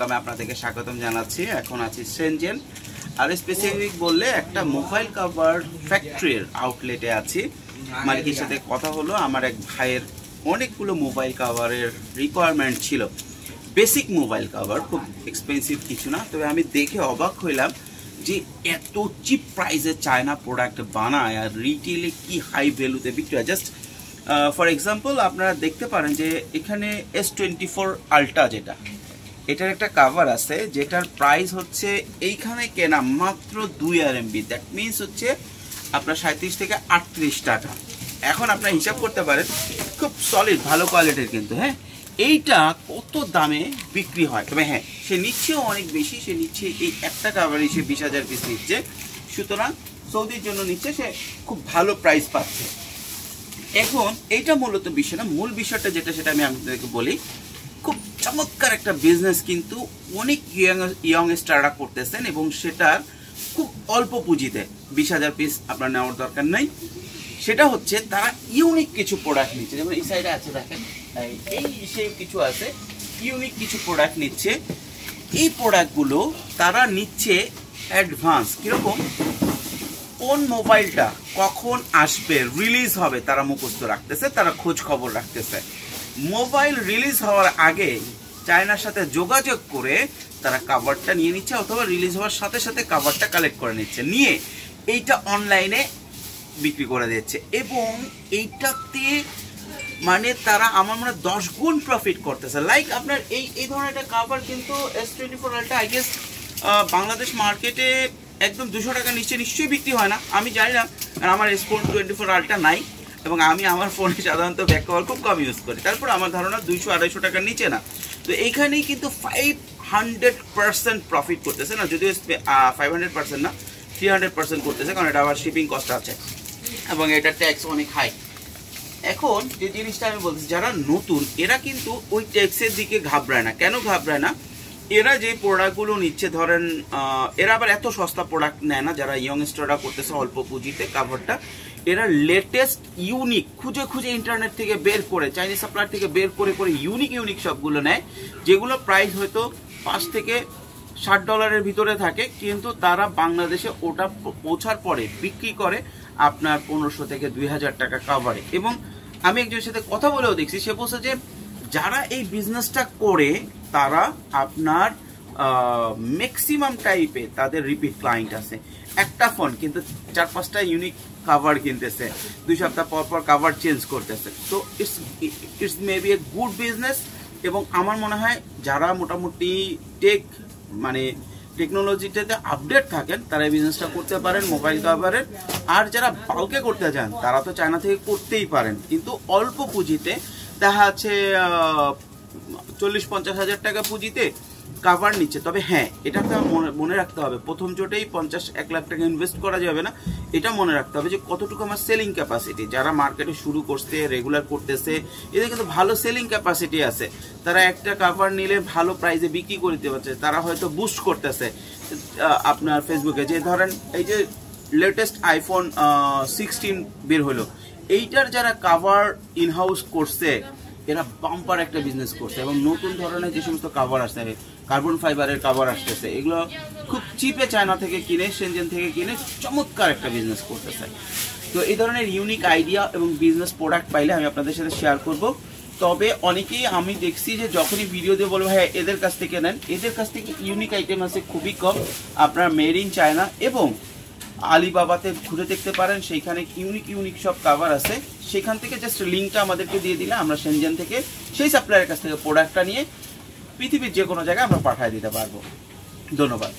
আমি আপনাদেরকে স্বাগতম জানাচ্ছি। এখন আছি শেনজেন, আর স্পেসিফিক বললে একটা মোবাইল কভার ফ্যাক্টরির আউটলেটে আছি। মালিকের সাথে কথা হলো। আমার এক ভাইয়ের অনেকগুলো মোবাইল কভারের রিকোয়ারমেন্ট ছিল, বেসিক মোবাইল কভার, খুব এক্সপেন্সিভ কিছু না। তবে আমি দেখে অবাক হইলাম যে এত চিপ প্রাইসে চায়না প্রোডাক্ট বানায় আর রিটেলে কি হাই ভ্যালুতে বিক্রি হয়। জাস্ট ফর এক্সাম্পল আপনারা দেখতে পারেন যে এখানে S24 আলট্রা, এটার একটা কাভার আছে যেটার প্রাইস হচ্ছে এইখানে কেনা মাত্র 2 RMB। দ্যাট মিনস হচ্ছে আপনার 37 থেকে 38 টাকা। এখন আপনার হিসাব করতে পারেন, খুব সলিড ভালো কোয়ালিটির কিন্তু। হ্যাঁ, এইটা কত দামে বিক্রি হয়? তবে হ্যাঁ, সে নিচ্ছেও অনেক বেশি। সে নিচ্ছে এই একটা কাভারই সে 20,000 পিস নিচ্ছে। সুতরাং সৌদির জন্য নিচ্ছে, সে খুব ভালো প্রাইস পাচ্ছে। এখন এইটা মূলত বিষয় না, মূল বিষয়টা যেটা সেটা আমি আপনাদেরকে বলি। খুব চমৎকার একটা বিজনেস কিন্তু অনেক ইয়ং স্টাররা করতেছেন, এবং সেটার খুব অল্প পুঁজিতে। 20,000 পিস আপনার নেওয়ার দরকার নেই। সেটা হচ্ছে তারা ইউনিক কিছু প্রোডাক্ট নিচ্ছে। যেমন এই সাইডে আছে, দেখেন এই সেই কিছু আছে, ইউনিক কিছু প্রোডাক্ট নিচ্ছে। এই প্রোডাক্টগুলো তারা নিচ্ছে অ্যাডভান্স। কীরকম? কোন মোবাইলটা কখন আসবে, রিলিজ হবে, তারা মুখস্থ রাখতেছে, তারা খোঁজ খবর রাখতেছে। মোবাইল রিলিজ হওয়ার আগে চায়নার সাথে যোগাযোগ করে তারা কাভারটা নিয়ে নিচ্ছে, অথবা রিলিজ হওয়ার সাথে সাথে কাভারটা কালেক্ট করে নিচ্ছে, নিয়ে এইটা অনলাইনে বিক্রি করে দিচ্ছে। এবং এইটাতে মানে তারা আমার মনে হয় 10 গুণ প্রফিট করতেছে। লাইক আপনার এই ধরনের একটা কাভার কিন্তু S24 ultra I guess Bangladesh মার্কেটে একদম 200 টাকা নিশ্চয়ই বিক্রি হয় না। আমি জানি না, কারণ আমার S24 আলট্রা নাই, এবং আমি আমার ফোনে সাধারণত ব্যাক কভার খুব কম ইউজ করি। তারপর আমার ধারণা 200-250 টাকার নিচে না। তো এইখানেই কিন্তু 500% প্রফিট করতেছে না, যদিও 500% না, 300% করতেছে, কারণ এটা আবার শিপিং কস্ট আছে এবং এটার ট্যাক্স অনেক হাই। এখন যে জিনিসটা আমি বলছি, যারা নতুন এরা কিন্তু ওই ট্যাক্সের দিকে ঘাবড়ায় না। কেন ঘাবড়ায় না? এরা যে প্রোডাক্টগুলো নিচ্ছে, ধরেন এরা আবার এত সস্তা প্রোডাক্ট নেয় না। যারা ইয়ংস্টাররা করতেছে অল্প পুঁজিতে কাভারটা, এরা লেটেস্ট ইউনিক খুঁজে খুঁজে ইন্টারনেট থেকে বের করে, চাইনিজ সাপ্লায়ার থেকে বের করে করে ইউনিক সবগুলো নেয়, যেগুলো প্রাইস হয়তো $5 থেকে $60 ভিতরে থাকে, কিন্তু তারা বাংলাদেশে ওটা পৌঁছার পরে বিক্রি করে আপনার 1500 থেকে 2000 টাকা কাভারে। এবং আমি একজনের সাথে কথা বলেও দেখছি, সে বলছে যে যারা এই বিজনেসটা করে তারা আপনার ম্যাক্সিমাম টাইপে তাদের রিপিট ক্লায়েন্ট আছে। একটা ফোন কিন্তু 4-5টা ইউনিক কাভার কিনতেছে, 2 সপ্তাহ পর পর কাভার চেঞ্জ করতেছে। তো it's maybe a good business. এবং আমার মনে হয় যারা মোটামুটি টেকনোলজিটাতে আপডেট থাকেন তারা এই বিজনেসটা করতে পারেন মোবাইল কাভারের। আর যারা বাল্কে করতে চান তারা তো চায়না থেকে করতেই পারেন, কিন্তু অল্প পুঁজিতে দেখা যাচ্ছে 40-50 হাজার টাকা পুঁজিতে কাভার নিচ্ছে। তবে হ্যাঁ, এটা মনে রাখতে হবে, প্রথম জোটেই 50-1 লাখ টাকা ইনভেস্ট করা যাবে না। এটা মনে রাখতে হবে যে কতটুকু আমার সেলিং ক্যাপাসিটি। যারা মার্কেটে শুরু করছে, রেগুলার করতেছে, এদের কিন্তু ভালো সেলিং ক্যাপাসিটি আছে। তারা একটা কাভার নিলে ভালো প্রাইসে বিক্রি করে দিতে পারছে। তারা হয়তো বুস্ট করতেছে আপনার ফেসবুকে, যে ধরেন এই যে লেটেস্ট iPhone 16 বের হলো, এইটার যারা কাভার ইনহাউস করছে এরা বাম্পার একটা বিজনেস করছে। এবং নতুন ধরনের যে সমস্ত কাভার আসছে, কার্বন ফাইবারের কাভার আসতেছে, এগুলো খুব চিপে চায়না থেকে কিনে, শেনজেন থেকে কিনে চমৎকার একটা বিজনেস করতেছে। তো এই ধরনের ইউনিক আইডিয়া এবং বিজনেস প্রোডাক্ট পাইলে আমি আপনাদের সাথে শেয়ার করব। তবে অনেকেই আমি দেখছি যে যখনই ভিডিও দিয়ে বলবো হ্যাঁ এদের কাছ থেকে নেন, এদের কাছ থেকে ইউনিক আইটেম আছে খুবই কম, আপনার মেড ইন চায়না। এবং আলিবাবাতে ঘুরে দেখতে পারেন, সেইখানে ইউনিক সব কাভার আছে। সেখান থেকে জাস্ট লিঙ্কটা আমাদেরকে দিয়ে দিলে আমরা শেনজেন থেকে সেই সাপ্লায়ারের কাছ থেকে প্রোডাক্টটা নিয়ে পৃথিবীর যে কোনো জায়গায় আমরা পাঠিয়ে দিতে পারবো। ধন্যবাদ।